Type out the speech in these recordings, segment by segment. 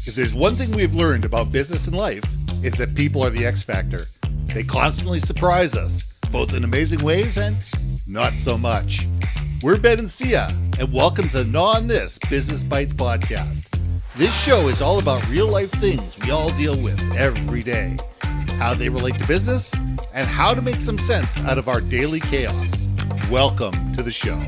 If there's one thing we've learned about business and life, it's that people are the X factor. They constantly surprise us, both in amazing ways and not so much. We're Ben and Syya, and welcome to the On This Business Bites podcast. This show is all about real life things we all deal with every day, how they relate to business, and how to make some sense out of our daily chaos. Welcome to the show.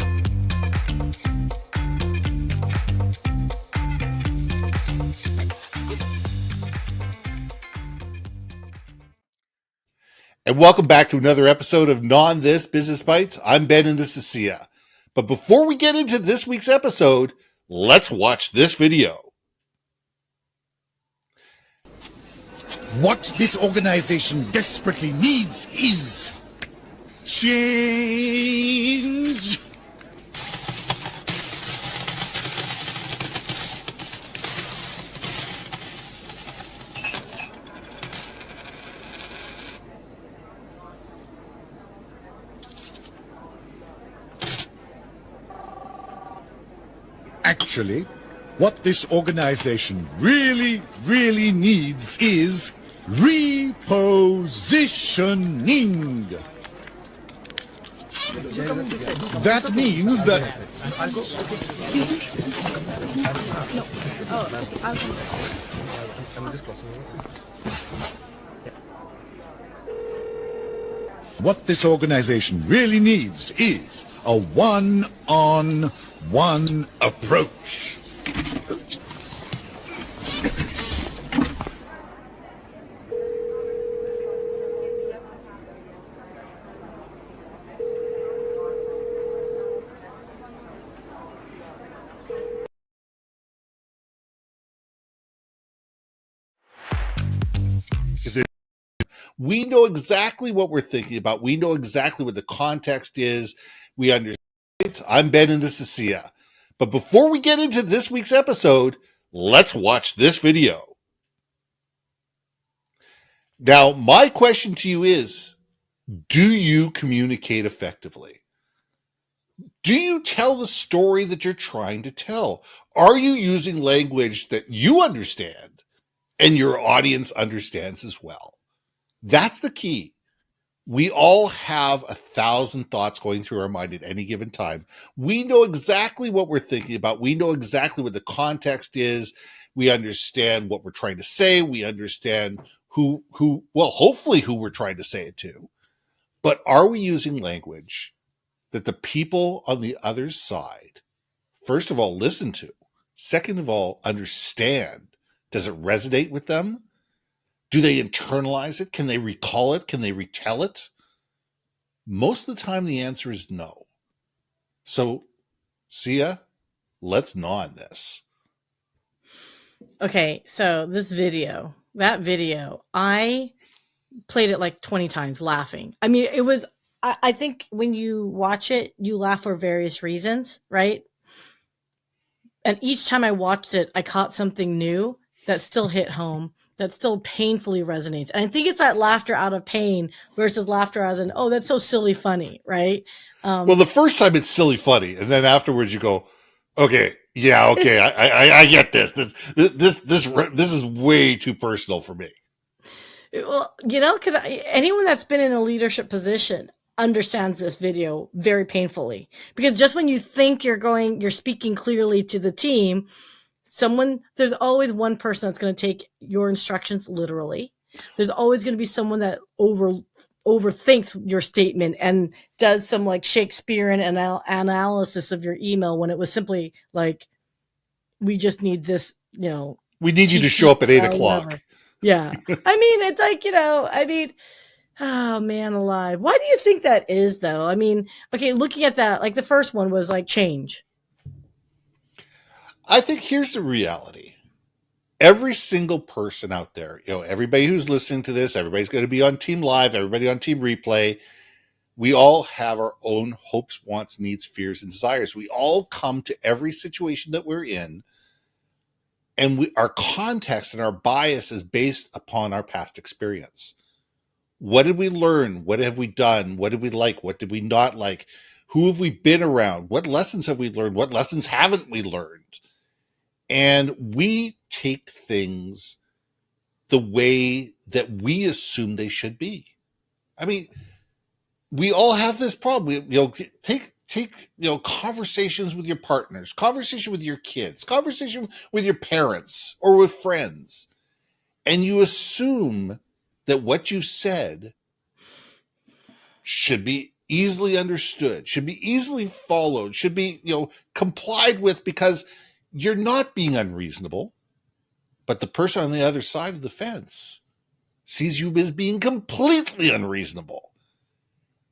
And welcome back to another episode of On This Business Bites. I'm Ben and this is Syya. But before we get into this week's episode, let's watch this video. What this organization desperately needs is change. Actually, what this organization really needs is repositioning. That means that what this organization really needs is a one-on-one approach. We know exactly what we're thinking about. We know exactly what the context is. We understand. I'm Ben and this is Syya. But before we get into this week's episode, let's watch this video. Now, my question to you is, do you communicate effectively? Do you tell the story that you're trying to tell? Are you using language that you understand and your audience understands as well? That's the key. We all have 1,000 thoughts going through our mind at any given time. We know exactly what we're thinking about. We know exactly what the context is. We understand what we're trying to say. We understand hopefully who we're trying to say it to. But are we using language that the people on the other side, first of all, listen to? Second of all, understand? Does it resonate with them? Do they internalize it? Can they recall it? Can they retell it? Most of the time, the answer is no. So, Syya, let's gnaw on this. Okay, so that video, I played it like 20 times laughing. I mean, I think when you watch it, you laugh for various reasons, right? And each time I watched it, I caught something new that still hit home, that still painfully resonates. And I think it's that laughter out of pain versus laughter as in, oh, that's so silly funny, right? Well, the first time it's silly funny, and then afterwards you go, okay, yeah, okay, I get this. This is way too personal for me. Well, because anyone that's been in a leadership position understands this video very painfully, because just when you think you're speaking clearly to the team, there's always one person that's going to take your instructions literally. There's always going to be someone that overthinks your statement and does some like Shakespearean analysis of your email when it was simply like, we just need this, we need you to show up at 8 o'clock. Whatever. Yeah. I mean, it's like, oh man alive. Why do you think that is though? I mean, okay, looking at that, like the first one was like change. I think here's the reality. Every single person out there, everybody who's listening to this, everybody's going to be on Team Live, everybody on Team Replay. We all have our own hopes, wants, needs, fears, and desires. We all come to every situation that we're in, and our context and our bias is based upon our past experience. What did we learn? What have we done? What did we like? What did we not like? Who have we been around? What lessons have we learned? What lessons haven't we learned? And we take things the way that we assume they should be. I mean, we all have this problem. Take conversations with your partners, conversation with your kids, conversation with your parents or with friends, and you assume that what you said should be easily understood, should be easily followed, should be complied with, because you're not being unreasonable, but the person on the other side of the fence sees you as being completely unreasonable.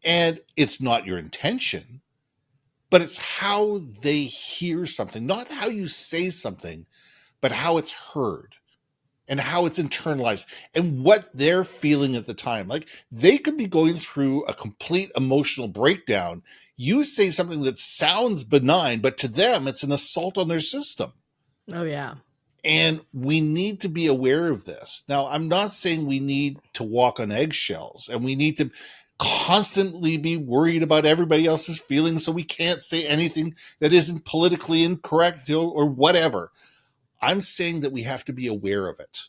And it's not your intention, but it's how they hear something, not how you say something, but how it's heard and how it's internalized and what they're feeling at the time. Like, they could be going through a complete emotional breakdown. You say something that sounds benign, but to them, it's an assault on their system. Oh, yeah. And we need to be aware of this. Now, I'm not saying we need to walk on eggshells and we need to constantly be worried about everybody else's feelings so we can't say anything that isn't politically incorrect or whatever. I'm saying that we have to be aware of it.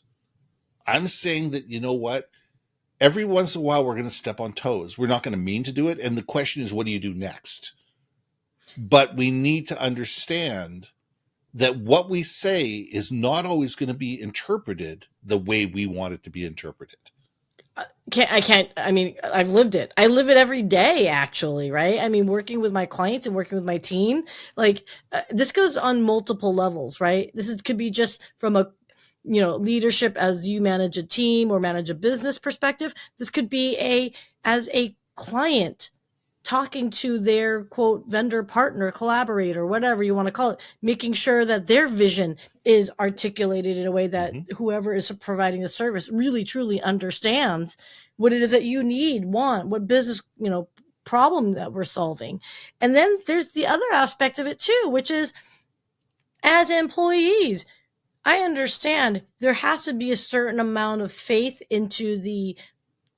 I'm saying that, every once in a while we're going to step on toes. We're not going to mean to do it. And the question is, what do you do next? But we need to understand that what we say is not always going to be interpreted the way we want it to be interpreted. I've lived it. I live it every day, actually, right? I mean, working with my clients and working with my team, this goes on multiple levels, right? Could be just from a, leadership as you manage a team or manage a business perspective. This could be as a client talking to their quote vendor, partner, collaborator, whatever you want to call it, making sure that their vision is articulated in a way that whoever is providing the service really truly understands what it is that you want, what business, problem that we're solving. And then there's the other aspect of it too, which is, as employees, I understand there has to be a certain amount of faith into the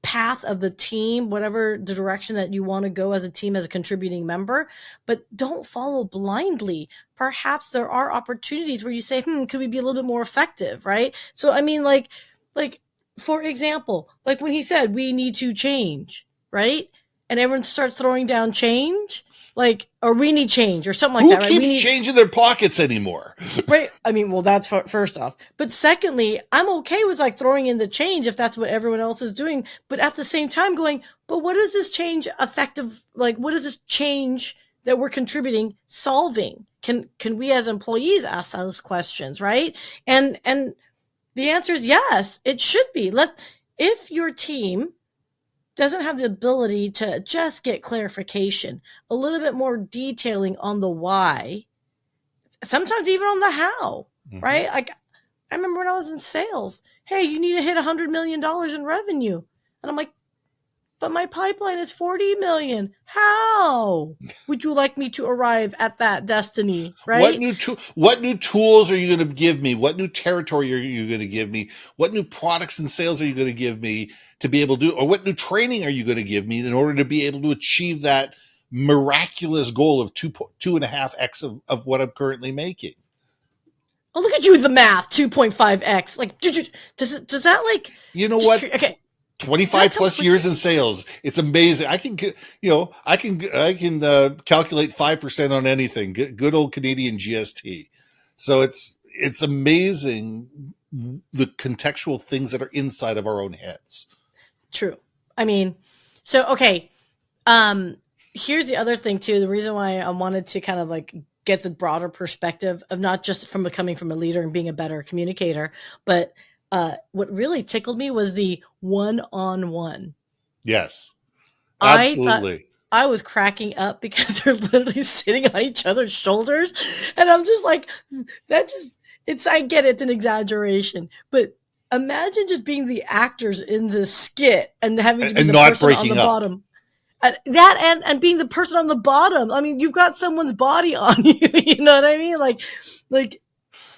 path of the team, whatever the direction that you want to go as a team, as a contributing member, but don't follow blindly. Perhaps there are opportunities where you say, could we be a little bit more effective, right? So, I mean, like, for example, like when he said, we need to change, right? And everyone starts throwing down change, or we need change or something like that, right? Who keeps change in their pockets anymore? Right. I mean, well, that's first off. But secondly, I'm okay with throwing in the change if that's what everyone else is doing. But at the same time going, but what is this change effective? What is this change that we're contributing solving? Can we as employees ask those questions, right? And the answer is yes, it should be. If your team doesn't have the ability to just get clarification, a little bit more detailing on the why, sometimes even on the how, right? I remember when I was in sales, hey, you need to hit $100 million in revenue. And I'm like, but my pipeline is 40 million. How would you like me to arrive at that destiny, right? What new tools are you going to give me? What new territory are you going to give me? What new products and sales are you going to give me to be able to do, or what new training are you going to give me in order to be able to achieve that miraculous goal of 2.5x of what I'm currently making? Oh, look at you with the math, 2.5x. Does that what? Okay. 25 plus years in sales. It's amazing. I can calculate 5% on anything. Good old Canadian GST. So it's amazing the contextual things that are inside of our own heads. True. I mean, so, okay. Here's the other thing too. The reason why I wanted to kind of get the broader perspective of not just from coming from a leader and being a better communicator, but what really tickled me was the one-on-one. Yes, absolutely. I was cracking up because they're literally sitting on each other's shoulders. And I'm just like, I get it's an exaggeration, but imagine just being the actors in this skit and having to be the person on the bottom. And being the person on the bottom. I mean, you've got someone's body on you, you know what I mean?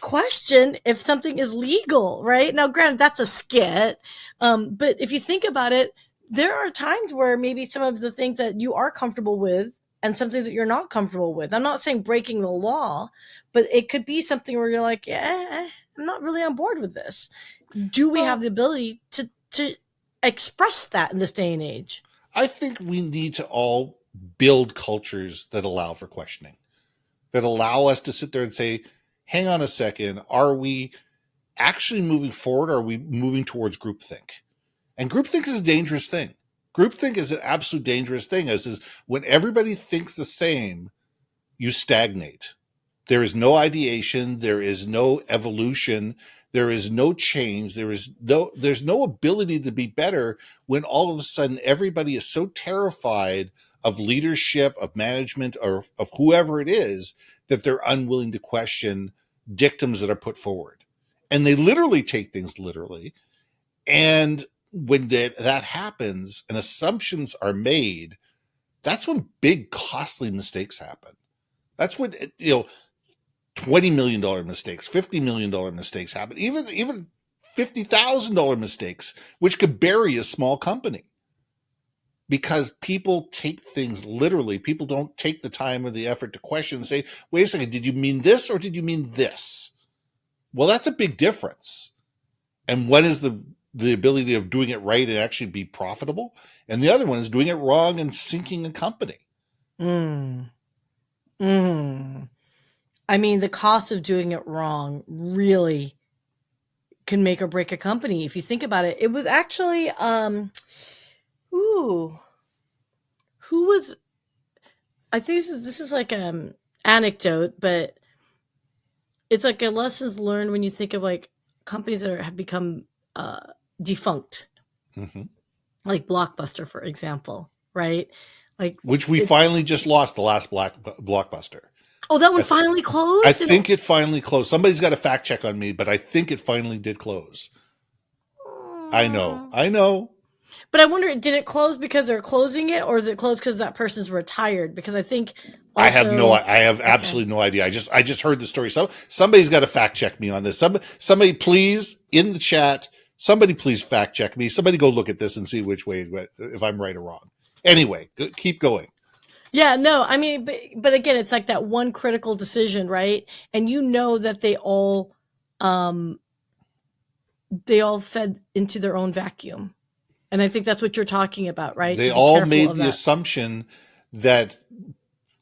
Question if something is legal, right? Now, granted, that's a skit. But if you think about it, there are times where maybe some of the things that you are comfortable with and something that you're not comfortable with. I'm not saying breaking the law, but it could be something where you're like, yeah, I'm not really on board with this. Do we have the ability to express that in this day and age? I think we need to all build cultures that allow for questioning, that allow us to sit there and say, hang on a second, are we actually moving forward? Or are we moving towards groupthink? And groupthink is a dangerous thing. Groupthink is an absolute dangerous thing. Is when everybody thinks the same, you stagnate. There is no ideation. There is no evolution. There is no change. There's no ability to be better when all of a sudden everybody is so terrified of leadership, of management, or of whoever it is, that they're unwilling to question dictums that are put forward. And they literally take things literally. And when that happens and assumptions are made, that's when big, costly mistakes happen. That's when, $20 million mistakes, $50 million mistakes happen, even $50,000 mistakes, which could bury a small company. Because people take things literally. People don't take the time or the effort to question and say, wait a second, did you mean this or did you mean this? Well, that's a big difference. And one is the ability of doing it right and actually be profitable. And the other one is doing it wrong and sinking a company. I mean, the cost of doing it wrong really can make or break a company. If you think about it, it was actually, who was, I think this is like an anecdote, but it's like a lessons learned when you think of like companies that have become defunct, like Blockbuster, for example, right? Like, which we finally just lost the last Blockbuster. Oh, that one finally closed? I think it finally closed. Somebody's got a fact check on me, but I think it finally did close. I know. But I wonder, did it close because they're closing it, or is it closed because that person's retired? Because I think I have absolutely no idea. I just heard the story. So somebody's got to fact check me on this. Somebody please in the chat. Somebody please fact check me. Somebody go look at this and see which way, if I'm right or wrong. Anyway, keep going. Yeah, no, I mean, but again, it's like that one critical decision, right? And you know that they all fed into their own vacuum. And I think that's what you're talking about, right? They all made the assumption that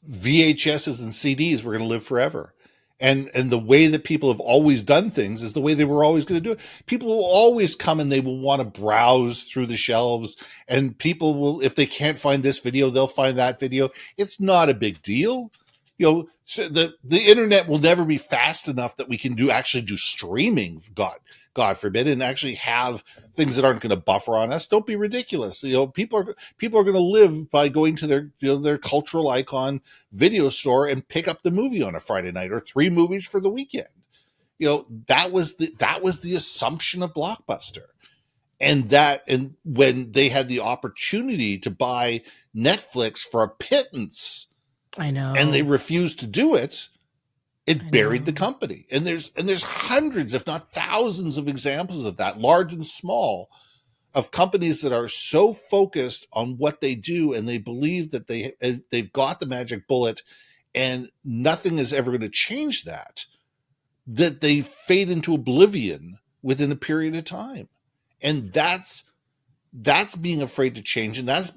VHSs and CDs were going to live forever. And the way that people have always done things is the way they were always going to do it. People will always come and they will want to browse through the shelves, and people will, if they can't find this video, they'll find that video. It's not a big deal. So the internet will never be fast enough that we can actually do streaming, God forbid, and actually have things that aren't going to buffer on us. Don't be ridiculous. People are going to live by going to their cultural icon video store and pick up the movie on a Friday night, or 3 movies for the weekend. That was the assumption of Blockbuster. And when they had the opportunity to buy Netflix for a pittance, I know, and they refused to do it, it buried the company. And there's hundreds, if not thousands, of examples of that, large and small, of companies that are so focused on what they do, and they believe that they've got the magic bullet and nothing is ever going to change that they fade into oblivion within a period of time. And that's being afraid to change, and that's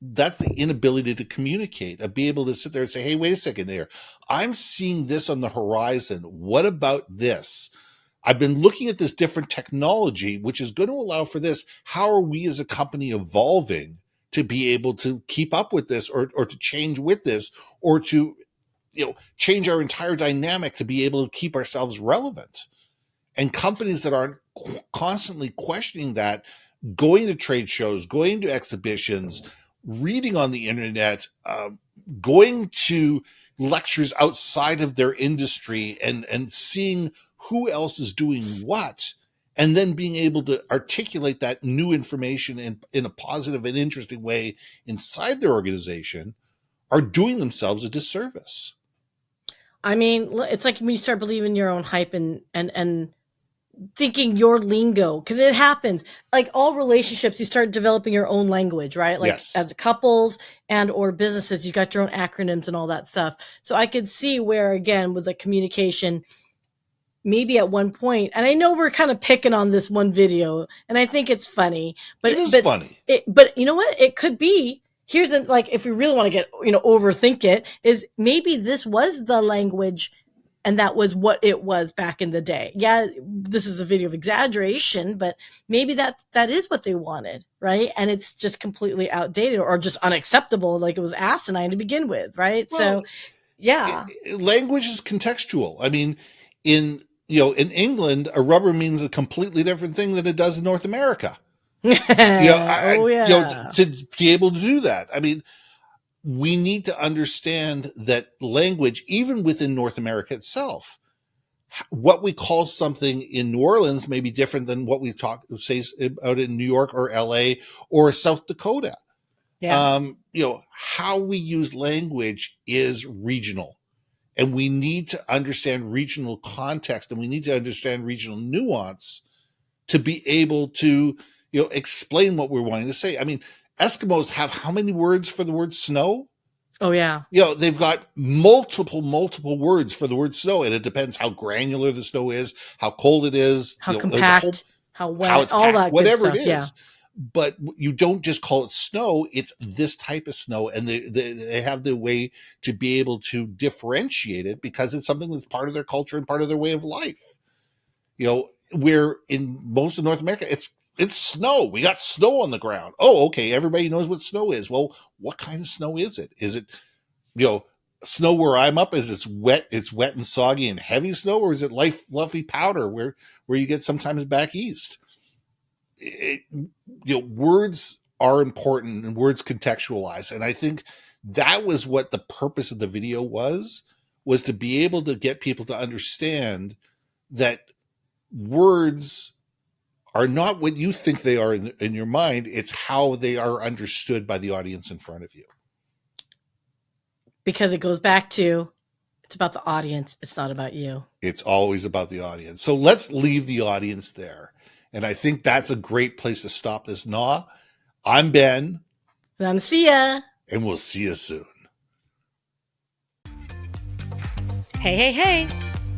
the inability to communicate, of be able to sit there and say, hey, wait a second there, I'm seeing this on the horizon. What about this? I've been looking at this different technology, which is going to allow for this. How are we as a company evolving to be able to keep up with this, or to change with this, or to change our entire dynamic to be able to keep ourselves relevant? And companies that aren't constantly questioning that, going to trade shows, going to exhibitions, reading on the internet, going to lectures outside of their industry, and seeing who else is doing what, and then being able to articulate that new information in a positive and interesting way inside their organization, are doing themselves a disservice. I mean, it's like when you start believing your own hype and thinking your lingo, because it happens. Like all relationships, you start developing your own language, right? Like Yes. as couples and or businesses, you got your own acronyms and all that stuff. So I could see where, again, with the communication, maybe at one point, and I know we're kind of picking on this one video, and I think it's funny, but It is funny. But you know what? It could be. Here's like, if we really want to get, overthink it, is maybe this was the language and that was what it was back in the day. Yeah, this is a video of exaggeration, but maybe that is what they wanted, right? And it's just completely outdated or just unacceptable, like it was asinine to begin with, right? Well, so, yeah. Language is contextual. I mean, in England, a rubber means a completely different thing than it does in North America. Oh, yeah. To be able to do that. I mean, we need to understand that language, even within North America itself, what we call something in New Orleans may be different than what we say out in New York or LA or South Dakota. Yeah. How we use language is regional, and we need to understand regional context, and we need to understand regional nuance to be able to, explain what we're wanting to say. I mean, Eskimos have how many words for the word snow? Oh, yeah. They've got multiple words for the word snow, and it depends how granular the snow is, how cold it is, how compact, how wet, how it's all packed, that whatever good stuff, it is. yeah. But you don't just call it snow, it's this type of snow, and they have the way to be able to differentiate it because it's something that's part of their culture and part of their way of life. Where in most of North America, it's snow. We got snow on the ground. Oh, okay. Everybody knows what snow is. Well, what kind of snow is it? Is it, snow where I'm up? Is it's wet and soggy and heavy snow, or is it light, fluffy powder where you get sometimes back east? Words are important and words contextualize. And I think that was what the purpose of the video was to be able to get people to understand that words are not what you think they are in your mind. It's how they are understood by the audience in front of you. Because it goes back to, it's about the audience. It's not about you. It's always about the audience. So let's leave the audience there. And I think that's a great place to stop this gnaw. I'm Ben. And I'm Syya. And we'll see you soon. Hey.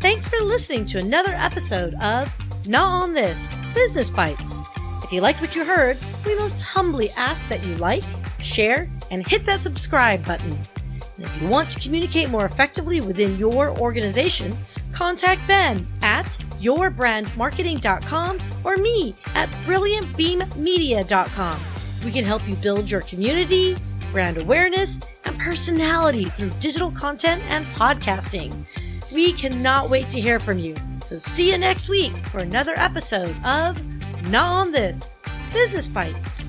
Thanks for listening to another episode of Not On This, Business Bites. If you liked what you heard, we most humbly ask that you like, share, and hit that subscribe button. And if you want to communicate more effectively within your organization, contact Ben at yourbrandmarketing.com or me at brilliantbeammedia.com. We can help you build your community, brand awareness, and personality through digital content and podcasting. We cannot wait to hear from you. So see you next week for another episode of Not On This, Business Bites.